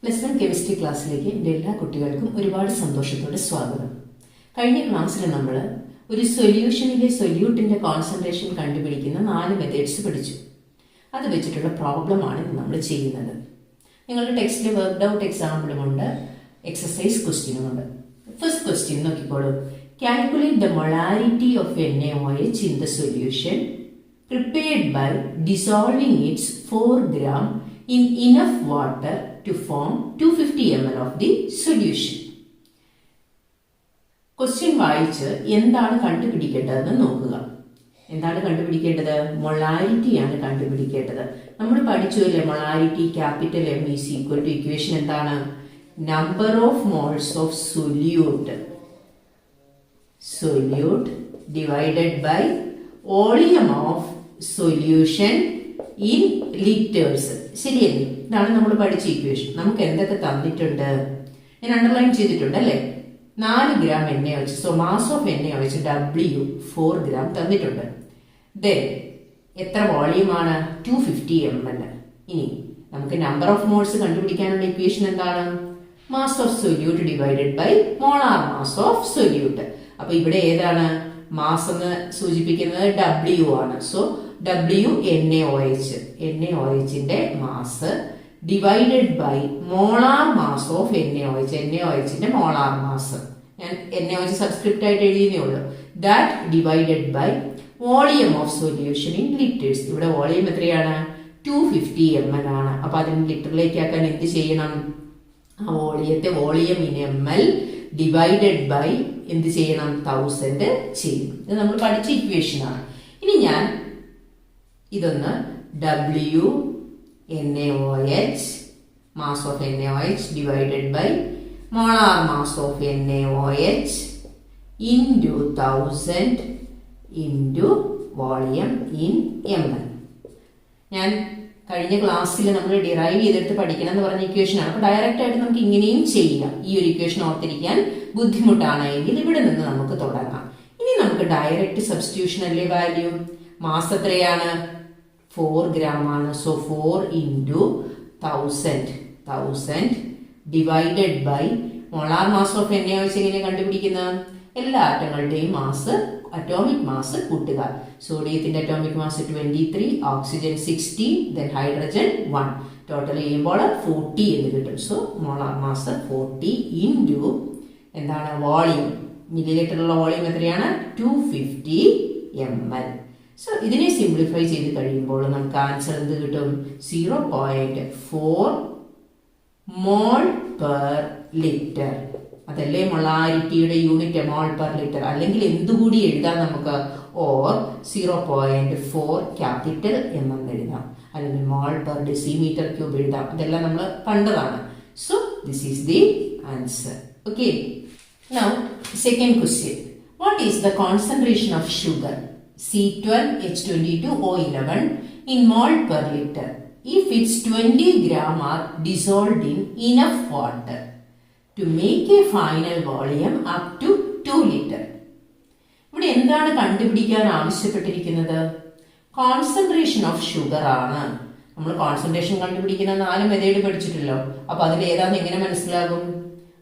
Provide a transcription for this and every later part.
Plus one chemistry ക്ലാസ്സിലേക്ക് എൻ്റെ എല്ലാ കുട്ടികൾക്കും ഒരുപാട് സന്തോഷത്തോടെ സ്വാഗതം. കഴിഞ്ഞ ക്ലാസ്സിൽ നമ്മൾ ഒരു സൊല്യൂഷനിലെ സൊല്യൂട്ടിൻ്റെ കോൺസെൻട്രേഷൻ കണ്ടുപിടിക്കുന്ന 4 മെത്തേഡ്സ് പഠിച്ചു. അത് വെച്ചിട്ടുള്ള പ്രോബ്ലമാണ് നമ്മൾ ചെയ്യുന്നത്. നിങ്ങളുടെ ടെക്സ്റ്റിൽ വർക്ക്ഡ് ഔട്ട് എക്സാമ്പിളുമുണ്ട്, എക്സസൈസ് ക്വസ്റ്റ്യനുമുണ്ട്. ഫസ്റ്റ് ക്വസ്റ്റ്യൻ നോക്കിക്കോളൂ. Calculate the molarity of NaOH in the solution prepared by dissolving its 4 gram in enough water to form 250 ml of the solution. Question വായിച്ച് എന്താണ് കണ്ടുപിടിക്കേണ്ടതെന്ന് നോക്കുക. എന്താണ് കണ്ടുപിടിക്കേണ്ടത്? മൊളാരിറ്റിയാണ് കണ്ടുപിടിക്കേണ്ടത്. നമ്മൾ പഠിച്ചു അല്ലേ, molarity capital M is equal to equation എന്താണ്? Number of moles of solute divided by volume of solution in litres. ശരിയല്ലേ? ഇതാണ് നമ്മൾ പഠിച്ച ഇക്വേഷൻ. നമുക്ക് എന്തൊക്കെ തന്നിട്ടുണ്ട് ഞാൻ അണ്ടർലൈൻ ചെയ്തിട്ടുണ്ട് അല്ലേ? 4 gram NaOH, so mass of NaOH W 4 gram തന്നിട്ടുണ്ട്. ദെൻ എത്ര വോളിയമാണ്? 250 ml. ഇനി നമുക്ക് നമ്പർ ഓഫ് മോൾസ് കണ്ടുപിടിക്കാനുള്ള ഇക്വേഷൻ എന്താണ്? Mass of solute divided by molar mass of solute. അപ്പൊ ഇവിടെ ഏതാണ് മാസ് എന്ന് സൂചിപ്പിക്കുന്നത്? W ആണ്. സോ W NaOHന്റെ mass divided by molar mass of NaOHന്റെ മോളാർ മാസ്. ഞാൻ NaOH സബ്സ്ക്രിപ്റ്റ് ആയിട്ട് എഴുതിയേ ഉള്ളൂ. That divided by volume of solution in litres. ഇവിടെ വോളിയം എത്രയാണ്? 250 ml ആണ്. അപ്പൊ അതിന് ലിറ്ററിലേക്ക് ആക്കാൻ എന്ത് ചെയ്യണം? ആ വോളിയത്തെ volume in ml divided by എന്ത് ചെയ്യണം? 1000 ചെയ്യും. ഇത് നമ്മൾ പഠിച്ച ഇക്വേഷൻ ആണ്. ഇനി ഞാൻ ഇതൊന്ന് W NaOH mass of NaOH divided by molar mass of NaOH into 1000 into volume in ml. ഞാൻ കഴിഞ്ഞ ക്ലാസ്സിൽ നമ്മൾ ഡിറൈവ് ചെയ്തെടുത്ത് പഠിക്കണം എന്ന് പറഞ്ഞ ഇക്വേഷനാണ്. അപ്പോൾ ഡയറക്റ്റ് ആയിട്ട് നമുക്ക് ഇങ്ങനെയും ചെയ്യാം. ഈ ഒരു ഇക്വേഷൻ ഓർത്തിരിക്കാൻ ബുദ്ധിമുട്ടാണെങ്കിൽ ഇവിടെ നിന്ന് നമുക്ക് തുടങ്ങാം. ഇനി നമുക്ക് ഡയറക്റ്റ് സബ്സ്റ്റിറ്റ്യൂഷൻ അല്ലേ വാല്യൂ? മാസ് എത്രയാണ്? 4 ഗ്രാം ആണ്. So 4 into 1000 divided by molar mass of NaOH എങ്ങനെ കണ്ടുപിടിക്കുന്നത്? എല്ലാ ആറ്റങ്ങളുടെയും മാസ്, അറ്റോമിക് മാസ് കൂട്ടുക. സോഡിയത്തിന്റെ atomic mass 23, oxygen 16, then hydrogen 1. Total ചെയ്യുമ്പോൾ 40 എന്ന് കിട്ടും. സോ മോളാർ മാസ് 40 ഇൻറ്റു എന്താണ്? വോളിയം. മില്ലി ലിറ്ററിലുള്ള വോളിയം എത്രയാണ്? 250 ml. സോ ഇതിനെ സിംപ്ലിഫൈ ചെയ്ത് കഴിയുമ്പോൾ നമുക്ക് ആൻസർ എന്ത് കിട്ടും? 0.4 മോൾ പെർ ലിറ്റർ. അതല്ലേ മൊളാരിറ്റിയുടെ യൂണിറ്റ്, മോൾ പെർ ലിറ്റർ. അല്ലെങ്കിൽ എന്തുകൂടി എഴുതാം നമുക്ക്? ഓർ 0.4 ക്യാപിറ്റൽ M എന്ന് എഴുതാം, അല്ലെങ്കിൽ മോൾ പെർ ഡെസിമീറ്റർ ക്യൂബ് എഴുതാം. അതെല്ലാം നമ്മൾ കണ്ടതാണ്. So this is the answer. Okay, now second question. What is the concentration of sugar C12H22O11 in mol per liter if its 20 gram are dissolved in enough water to make a final volume up to 2 liter. ഇവിടെ എന്താണ് കണ്ടുപിടിക്കാൻ ആവശ്യപ്പെട്ടിരിക്കുന്നത്? Concentration of sugar ആണ്. നമ്മൾ concentration കണ്ടുപിടിക്കുന്ന 4 method പഠിച്ചിട്ടല്ലോ. അപ്പൊ അതിൽ ഏതാന്ന് എങ്ങനെ മനസ്സിലാകും?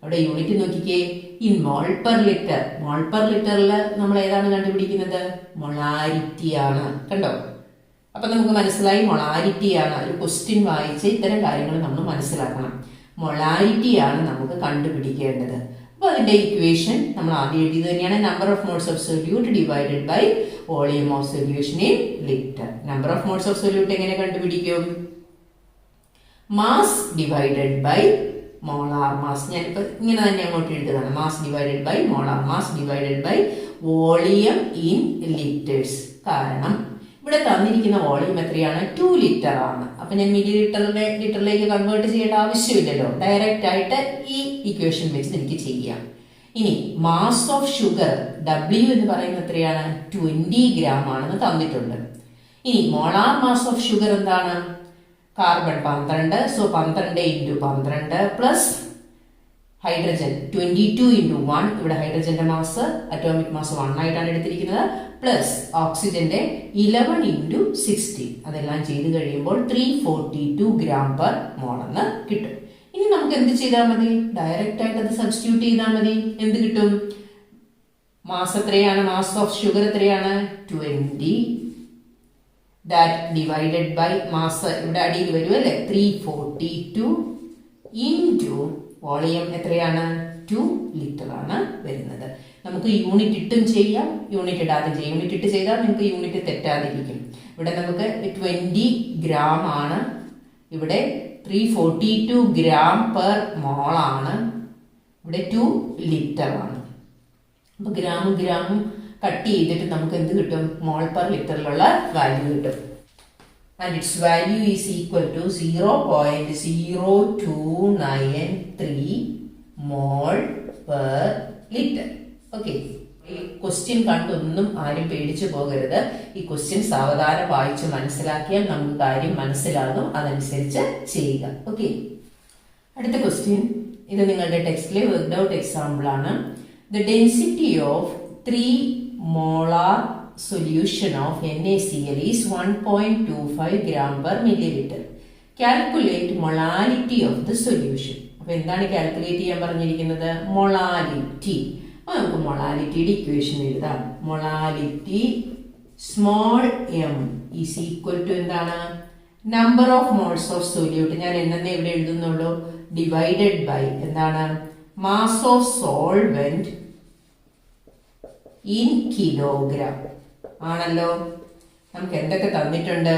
അവിടെ യൂണിറ്റ് നോക്കിക്കേ, in mole per litre. Mole per ലിറ്ററിൽ നമ്മൾ ഏതാണ് കണ്ടുപിടിക്കുന്നത്? മൊളാരിറ്റി ആണ്. കണ്ടോ? അപ്പൊ നമുക്ക് മനസ്സിലായി മൊളാരിറ്റി ആണ്. ഒരു ക്വസ്റ്റ്യൻ വായിച്ച് ഇത്തരം കാര്യങ്ങൾ നമ്മൾ മനസ്സിലാക്കണം. മൊളാരിറ്റി ആണ് നമുക്ക് കണ്ടുപിടിക്കേണ്ടത്. അപ്പൊ അതിന്റെ ഇക്വേഷൻ നമ്മൾ ആദ്യം എഴുതിയത് തന്നെയാണ്. Number of moles of solute divided by volume of solution in litre. Number of moles of solute എങ്ങനെ കണ്ടുപിടിക്കും? Mass divided by molar mass. ഞാനിപ്പോൾ ഇങ്ങനെ തന്നെ അങ്ങോട്ട് എഴുതുകയാണ്. Mass divided by molar mass divided by volume in litres. കാരണം ഇവിടെ തന്നിരിക്കുന്ന വോളിയം എത്രയാണ്? 2 ലിറ്റർ ആണ്. അപ്പൊ ഞാൻ മില്ലി ലിറ്ററിലേക്ക് കൺവേർട്ട് ചെയ്യേണ്ട ആവശ്യമില്ലല്ലോ. ഡയറക്റ്റ് ആയിട്ട് ഈ ഇക്വേഷൻ വെച്ച് എനിക്ക് ചെയ്യാം. ഇനി മാസ് ഓഫ് ഷുഗർ W എന്ന് പറയുന്നത് എത്രയാണ്? 20 ഗ്രാം ആണെന്ന് തന്നിട്ടുണ്ട്. ഇനി മോളാർ മാസ് ഓഫ് ഷുഗർ എന്താണ്? Carbon 12, so 12 into 12 plus hydrogen 22 into 1. ഇവിടെ ഹൈഡ്രജന്റെ മാസ്, അറ്റോമിക് മാസ് 1 ആയിട്ടാണ് എടുത്തിരിക്കുന്നത്. പ്ലസ് ഓക്സിജന്റെ 11 ഇൻറ്റു 16. അതെല്ലാം ചെയ്ത് കഴിയുമ്പോൾ 342 ഗ്രാം പെർ മോൾ എന്ന് കിട്ടും. ഇനി നമുക്ക് നമുക്ക് എന്ത് ചെയ്താൽ മതി? ഡയറക്റ്റ് ആയിട്ട് അത് സബ്സ്റ്റിറ്റ്യൂട്ട് ചെയ്താൽ മതി. എന്ത് കിട്ടും? മാസ് എത്രയാണ്? മാസ് ഓഫ് ഷുഗർ എത്രയാണ്? 20. ദാറ്റ് ഡിവൈഡഡ് ബൈ മാസ് ഇവിടെ അടിയിൽ വരും അല്ലേ, 342 ഇൻറ്റു വോളിയം എത്രയാണ്? 2 ലിറ്റർ ആണ് വരുന്നത്. നമുക്ക് യൂണിറ്റ് ഇട്ടും ചെയ്യാം, യൂണിറ്റ് ഇടാതെ ചെയ്യാം. യൂണിറ്റ് ഇട്ട് ചെയ്താൽ നിങ്ങൾക്ക് യൂണിറ്റ് തെറ്റാതിരിക്കും. ഇവിടെ നമുക്ക് 20 ഗ്രാം ആണ്, ഇവിടെ 342 ഗ്രാം പെർ മോൾ ആണ്, ഇവിടെ 2 ലിറ്റർ ആണ്. അപ്പൊ ഗ്രാമും കട്ട് ചെയ്തിട്ട് നമുക്ക് എന്ത് കിട്ടും? മോൾ പെർ ലിറ്ററിലുള്ള വാല്യൂ കിട്ടും. And its value is equal to 0.0293 mole per litre. Okay, ഈ ക്വസ്റ്റ്യൻ കണ്ടൊന്നും ആരും പേടിച്ചു പോകരുത്. ഈ ക്വസ്റ്റ്യൻ സാവധാനം വായിച്ച് മനസ്സിലാക്കിയാൽ നമുക്ക് കാര്യം മനസ്സിലാകും. അതനുസരിച്ച് ചെയ്യുക. ഓക്കെ, അടുത്ത ക്വസ്റ്റ്യൻ, ഇത് നിങ്ങളുടെ ടെക്സ്റ്റിലെ വർക്ക്ഡ് ഔട്ട് എക്സാമ്പിൾ ആണ്. The density of 3 molar solution of NaCl is 1.25 gram per milliliter. Calculate molality of the solution. അപ്പൊ എന്താണ് കാൽക്കുലേറ്റ് ചെയ്യാൻ പറഞ്ഞിരിക്കുന്നത്? മൊളാലിറ്റി. അപ്പൊ നമുക്ക് മൊളാലിറ്റിയുടെ ഇക്വേഷൻ എഴുതാം. Molality small m is equal to എന്താണ്? Number of moles of solute. ഞാൻ എന്നെ ഇവിടെ എഴുതുന്നുള്ളൂ. ഡിവൈഡഡ് ബൈ എന്താണ്? Mass of solvent in kilogram ആണല്ലോ. നമുക്ക് എന്തൊക്കെ തന്നിട്ടുണ്ട്?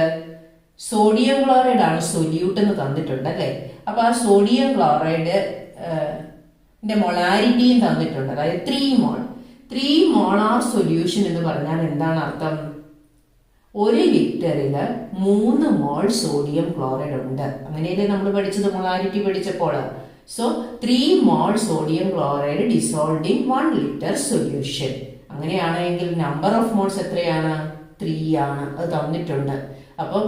സോഡിയം ക്ലോറൈഡ് ആണ് സൊല്യൂട്ട് എന്ന് തന്നിട്ടുണ്ട് അല്ലേ. അപ്പൊ ആ സോഡിയം ക്ലോറൈഡ് മൊളാരിറ്റിയും തന്നിട്ടുണ്ട്. അതായത് 3 മോൾ. 3 മോളാർ സൊല്യൂഷൻ എന്ന് പറഞ്ഞാൽ എന്താണ് അർത്ഥം? 1 ലിറ്ററില് 3 മോൾ സോഡിയം ക്ലോറൈഡ് ഉണ്ട്. അങ്ങനെയല്ലേ നമ്മൾ പഠിച്ചത് മൊളാരിറ്റി പഠിച്ചപ്പോൾ. So 3 mol sodium chloride dissolved in 1 liter solution. അങ്ങനെയാണെങ്കിൽ നമ്പർ ഓഫ് മോൾസ് എത്രയാണ്? 3 ആണ്. അത് തന്നിട്ടുണ്ട്. അപ്പം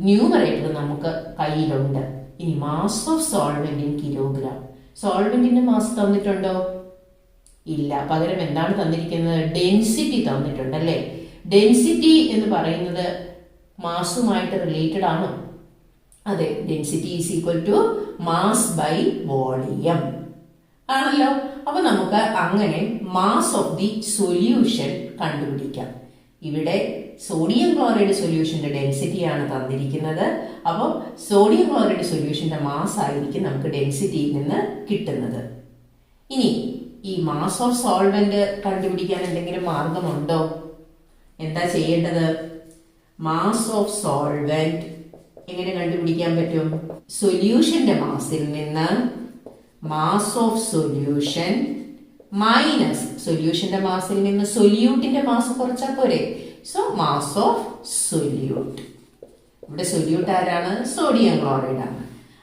ന്യൂമറേറ്റർ നമുക്ക് കയ്യിലുണ്ട്. ഇനി mass of solvent in kilogram. സോൾവെന്റിന്റെ മാസ് തന്നിട്ടുണ്ടോ? ഇല്ല. പകരം എന്താണ് തന്നിരിക്കുന്നത്? ഡെൻസിറ്റി തന്നിട്ടുണ്ട് അല്ലേ. ഡെൻസിറ്റി എന്ന് പറയുന്നത് മാസുമായിട്ട് റിലേറ്റഡ് ആണോ? അതെ, density is equal to mass by volume ആണല്ലോ. അപ്പൊ നമുക്ക് അങ്ങനെ മാസ് ഓഫ് ദി സൊല്യൂഷൻ കണ്ടുപിടിക്കാം. ഇവിടെ സോഡിയം ക്ലോറൈഡ് സൊല്യൂഷന്റെ ഡെൻസിറ്റിയാണ് തന്നിരിക്കുന്നത്. അപ്പോൾ സോഡിയം ക്ലോറൈഡ് സൊല്യൂഷന്റെ മാസ് ആയിരിക്കും നമുക്ക് ഡെൻസിറ്റിയിൽ നിന്ന് കിട്ടുന്നത്. ഇനി ഈ മാസ് ഓഫ് സോൾവെന്റ് കണ്ടുപിടിക്കാൻ എന്തെങ്കിലും മാർഗമുണ്ടോ? എന്താ ചെയ്യേണ്ടത്? മാസ് ഓഫ് സോൾവെന്റ് എങ്ങനെ കണ്ടുപിടിക്കാൻ പറ്റും? സൊല്യൂഷന്റെ മാസിൽ നിന്ന് മാസ് ഓഫ് സൊല്യൂഷൻ മൈനസ് സൊല്യൂഷന്റെ മാസിൽ നിന്ന് സൊല്യൂട്ടിന്റെ മാസ് കുറച്ചാൽ പോരെ. So mass of solute. ഇവിടെ സൊല്യൂട്ട് ആരാണ്? സോഡിയം ക്ലോറൈഡ് ആണ്.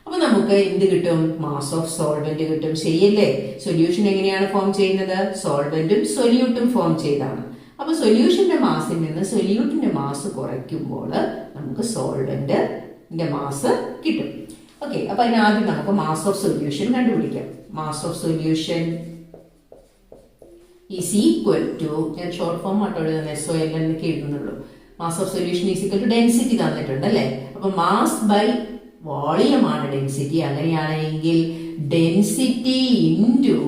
അപ്പൊ നമുക്ക് എന്ത് കിട്ടും? മാസ് ഓഫ് സോൾവെന്റ് കിട്ടും. ശരിയല്ലേ? സൊല്യൂഷൻ എങ്ങനെയാണ് ഫോം ചെയ്യുന്നത്? സോൾവെന്റും സൊല്യൂട്ടും ഫോം ചെയ്താണ്. അപ്പൊ സൊല്യൂഷന്റെ മാസിൽ നിന്ന് സൊല്യൂട്ടിന്റെ മാസ് കുറയ്ക്കുമ്പോൾ നമുക്ക് സോൾവെന്റ് മാസ് കിട്ടും. ഓക്കെ, അപ്പൊ അതിനാദ്യം നമുക്ക് മാസ് ഓഫ് സൊല്യൂഷൻ കണ്ടുപിടിക്കാം. Mass of solution is equal to, ഞാൻ ഷോർട്ട് ഫോം ആട്ടോ എഴുതുന്നത്, SOL എന്നൊക്കെ എഴുതുന്നുള്ളൂ. Mass of solution is equal to density തന്നിട്ടുണ്ട് അല്ലെ. അപ്പൊ മാസ് ബൈ വോളിയം ആണ് ഡെൻസിറ്റി. അങ്ങനെയാണെങ്കിൽ ഡെൻസിറ്റി ഇൻറ്റു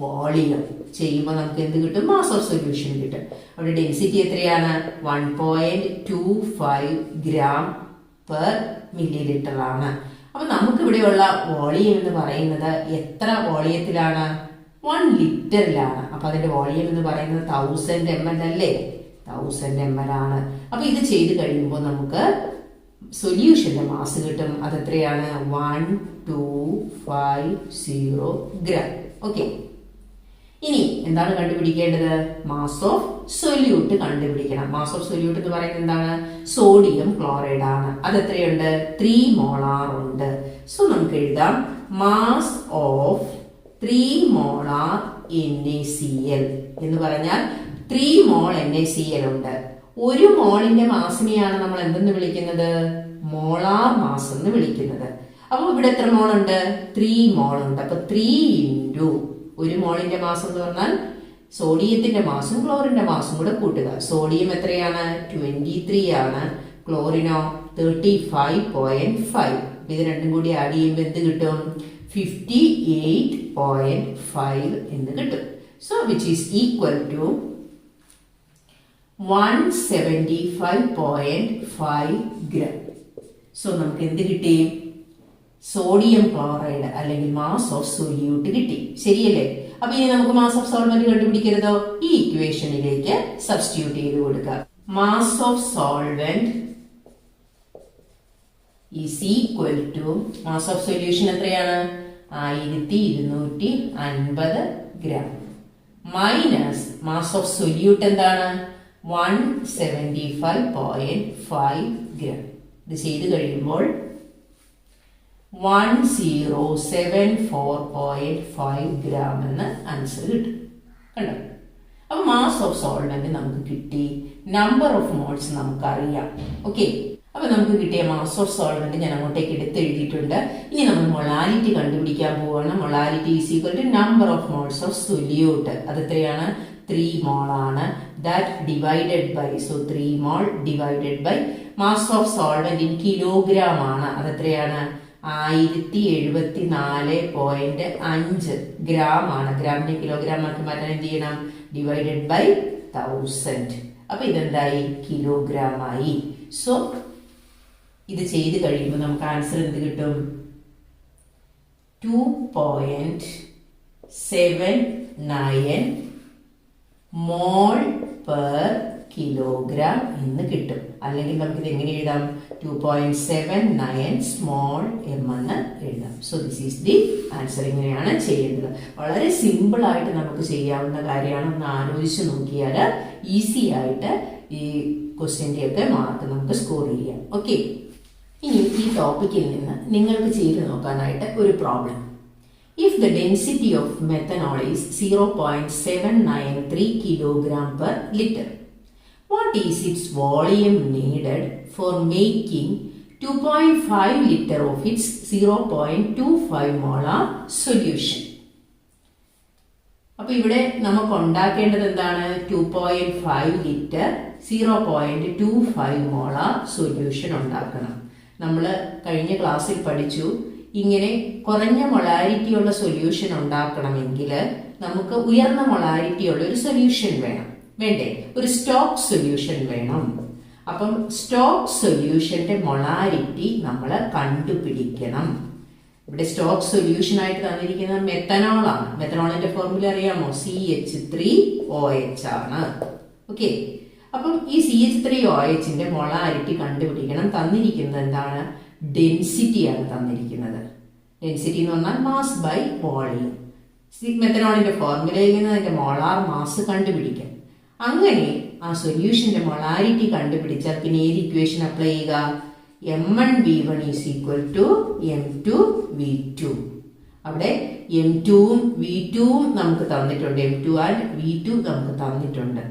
വോളിയം ചെയ്യുമ്പോൾ നമുക്ക് എന്ത് കിട്ടും? മാസ് ഓഫ് സൊല്യൂഷൻ കിട്ടും. അവിടെ ഡെൻസിറ്റി എത്രയാണ്? 1.25 ഗ്രാം പെർ മില്ലി ലിറ്റർ ആണ്. അപ്പൊ നമുക്ക് ഇവിടെയുള്ള വോളിയം എന്ന് പറയുന്നത് എത്ര വോളിയത്തിലാണ്? 1 ലിറ്ററിലാണ്. അപ്പൊ അതിന്റെ വോളിയം എന്ന് പറയുന്നത് 1000 ml അല്ലേ? 1000 ml ആണ്. അപ്പൊ ഇത് ചെയ്ത് കഴിയുമ്പോൾ നമുക്ക് സൊല്യൂഷന്റെ മാസ് കിട്ടും. അതെത്രയാണ്? 1250 ഗ്രാം. ഓക്കെ, ഇനി എന്താണ് കണ്ടുപിടിക്കേണ്ടത്? മാസ് ഓഫ് സൊല്യൂട്ട് കണ്ടുപിടിക്കണം. മാസ് ഓഫ് സൊല്യൂട്ട് എന്ന് പറയുന്നത് എന്താണ്? സോഡിയം ക്ലോറൈഡ് ആണ്. അത് എത്രയുണ്ട്? 3 മോളാർ ഉണ്ട്. സോ നമുക്ക് എഴുതാം മാസ് ഓഫ് 3 മോളാർ NaCl എന്ന് പറഞ്ഞാൽ 3 മോൾ NaCl ഉണ്ട്. 1 മോളിന്റെ മാസിനെയാണ് നമ്മൾ എന്തെന്ന് വിളിക്കുന്നത്? മോളാർ മാസ് എന്ന് വിളിക്കുന്നത്. അപ്പൊ ഇവിടെ എത്ര മോൾ ഉണ്ട്? 3 മോൾ ഉണ്ട്. അപ്പൊ 3 ഇൻറ്റു 1 മോളിന്റെ മാസം എന്ന് പറഞ്ഞാൽ സോഡിയത്തിന്റെ മാസും ക്ലോറിന്റെ മാസും കൂടെ കൂട്ടുക. സോഡിയം എത്രയാണ്? 23 ആണ്. ക്ലോറിനോ 35.5. ഇത് രണ്ടും കൂടി ആഡ് ചെയ്യുമ്പോൾ എന്ത് കിട്ടും? 58.5 എന്ന് കിട്ടും. So which is equal to 175.5 gram. So നമുക്ക് എന്ത് കിട്ടി? സോഡിയം ക്ലോറൈഡ് അല്ലെങ്കിൽ മാസ് ഓഫ് സൊല്യൂട്ട് കിട്ടി. ശരിയല്ലേ? അപ്പൊ ഇനി നമുക്ക് മാസ് ഓഫ് സോൾവെന്റ് കണ്ടുപിടിക്കരുതോ? ഈ ഇക്വേഷനിലേക്ക് സബ്സ്റ്റിറ്റ്യൂട്ട് ചെയ്ത് കൊടുക്കുക. Mass of solvent is equal to mass of solution എത്രയാണ്? 1250 gram minus mass of solute എന്താണ്? 175.5 ഗ്രാം. ഇത് ചെയ്ത് കഴിയുമ്പോൾ 1074.5 ഗ്രാം എന്ന് ആൻസർ കിട്ടും. കണ്ടോ? അപ്പൊ മാസ് ഓഫ് സോൾവെന്റ് നമുക്ക് കിട്ടി. നമ്പർ ഓഫ് മോൾസ് നമുക്കറിയാം. ഓക്കെ, അപ്പൊ നമുക്ക് കിട്ടിയ മാസ് ഓഫ് സോൾവെന്റ് ഞാൻ അങ്ങോട്ടേക്ക് എടുത്ത് എഴുതിയിട്ടുണ്ട്. ഇനി നമ്മൾ മൊളാലിറ്റി കണ്ടുപിടിക്കാൻ പോവാണ്. Molality is equal to number of moles of solute. അത് എത്രയാണ്? 3 മോൾ ആണ്. That divided by, so 3 mole divided by mass of solvent in kilogram ആണ്. അത് എത്രയാണ്? 1074.5 ഗ്രാം ആണ്. ഗ്രാമിനെ കിലോഗ്രാം ആക്കി മാറ്റാൻ എന്ത് ചെയ്യണം? Divided by 1000. അപ്പൊ ഇതെന്തായി? കിലോഗ്രാം ആയി. സോ ഇത് ചെയ്ത് കഴിയുമ്പോൾ നമുക്ക് ആൻസർ എന്ത് കിട്ടും? 2.79 മോൾ പെർ കിലോഗ്രാം എന്ന് കിട്ടും. അല്ലെങ്കിൽ നമുക്കിത് എങ്ങനെ എഴുതാം? 2.79 സ്മോൾ എം എന്ന് എഴുതാം. So this is the answer. ഇങ്ങനെയാണ് ചെയ്യേണ്ടത്. വളരെ സിമ്പിൾ ആയിട്ട് നമുക്ക് ചെയ്യാവുന്ന കാര്യമാണ്. ഒന്ന് ആലോചിച്ച് നോക്കിയാൽ ഈസി ആയിട്ട് ഈ ക്വസ്റ്റ്യൻ്റെ ഒക്കെ മാർക്ക് നമുക്ക് സ്കോർ ചെയ്യാം. ഓക്കെ, ഇനി ഈ ടോപ്പിക്കിൽ നിന്ന് നിങ്ങൾക്ക് ചെയ്ത് നോക്കാനായിട്ട് ഒരു problem. If the density of methanol is 0.793 kilogram per liter, what is its volume needed for making 2.5 liter of its 0.25 molar solution? അപ്പൊ ഇവിടെ നമുക്ക് ഉണ്ടാക്കേണ്ടത് എന്താണ്? 2.5 ലിറ്റർ 0.25 മോളാർ സൊല്യൂഷൻ ഉണ്ടാക്കണം. നമ്മൾ കഴിഞ്ഞ ക്ലാസ്സിൽ പഠിച്ചു, ഇങ്ങനെ കുറഞ്ഞ മൊളാരിറ്റി ഉള്ള സൊല്യൂഷൻ ഉണ്ടാക്കണമെങ്കിൽ നമുക്ക് ഉയർന്ന മൊളാരിറ്റി ഉള്ള ഒരു സൊല്യൂഷൻ വേണം. വേണ്ടേ? ഒരു സ്റ്റോക്ക് സൊല്യൂഷൻ വേണം. അപ്പം സ്റ്റോക്ക് സൊല്യൂഷന്റെ മൊളാരിറ്റി നമ്മൾ കണ്ടുപിടിക്കണം. ഇവിടെ സ്റ്റോക്ക് സൊല്യൂഷൻ ആയിട്ട് തന്നിരിക്കുന്നത് മെത്തനോൾ ആണ്. മെത്തനോളിന്റെ ഫോർമുല അറിയാമോ? CH3OH ആണ്. ഓക്കെ, അപ്പം ഈ CH3OHന്റെ മൊളാരിറ്റി കണ്ടുപിടിക്കണം. തന്നിരിക്കുന്നത് എന്താണ്? ഡെൻസിറ്റി ആണ് തന്നിരിക്കുന്നത്. ഡെൻസിറ്റി എന്ന് പറഞ്ഞാൽ മാസ് ബൈ വോളിയം. മെത്തനോളിന്റെ ഫോർമുലയിൽ നിന്ന് അതിന്റെ മോളാർ മാസ് കണ്ടുപിടിക്കാം. അങ്ങനെ ആ സൊല്യൂഷന്റെ മൊളാരിറ്റി കണ്ടുപിടിച്ചാൽ പിന്നെ ഏത് ഇക്വേഷൻ അപ്ലൈ ചെയ്യുക? M1V1 is equal to M2V2. അവിടെ M2ഉം V2ഉം നമുക്ക് തന്നിട്ടുണ്ട്. M2 ആൻഡ് V2 നമുക്ക് തന്നിട്ടുണ്ട്.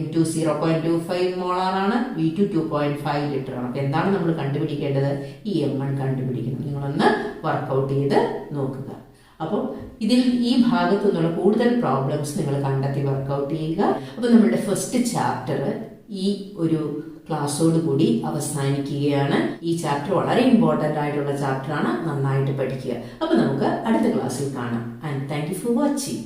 M2 0.25 മോളാർ ആണ്, V2 2.5 ലിറ്റർ ആണ്. അപ്പൊ എന്താണ് നമ്മൾ കണ്ടുപിടിക്കേണ്ടത്? ഈ M1 കണ്ടുപിടിക്കണം. നിങ്ങളൊന്ന് വർക്കൗട്ട് ചെയ്ത് നോക്കുക. അപ്പോൾ ഇതിൽ ഈ ഭാഗത്തു നിന്നുള്ള കൂടുതൽ പ്രോബ്ലംസ് നിങ്ങൾ കണ്ടെത്തി വർക്കൗട്ട് ചെയ്യുക. അപ്പോൾ നമ്മുടെ ഫസ്റ്റ് ചാപ്റ്റർ ഈ ഒരു ക്ലാസ്സോട് കൂടി അവസാനിക്കുകയാണ്. ഈ ചാപ്റ്റർ വളരെ ഇമ്പോർട്ടൻ്റ് ആയിട്ടുള്ള ചാപ്റ്റർ ആണ്. നന്നായിട്ട് പഠിക്കുക. അപ്പോൾ നമുക്ക് അടുത്ത ക്ലാസ്സിൽ കാണാം. And thank you for watching.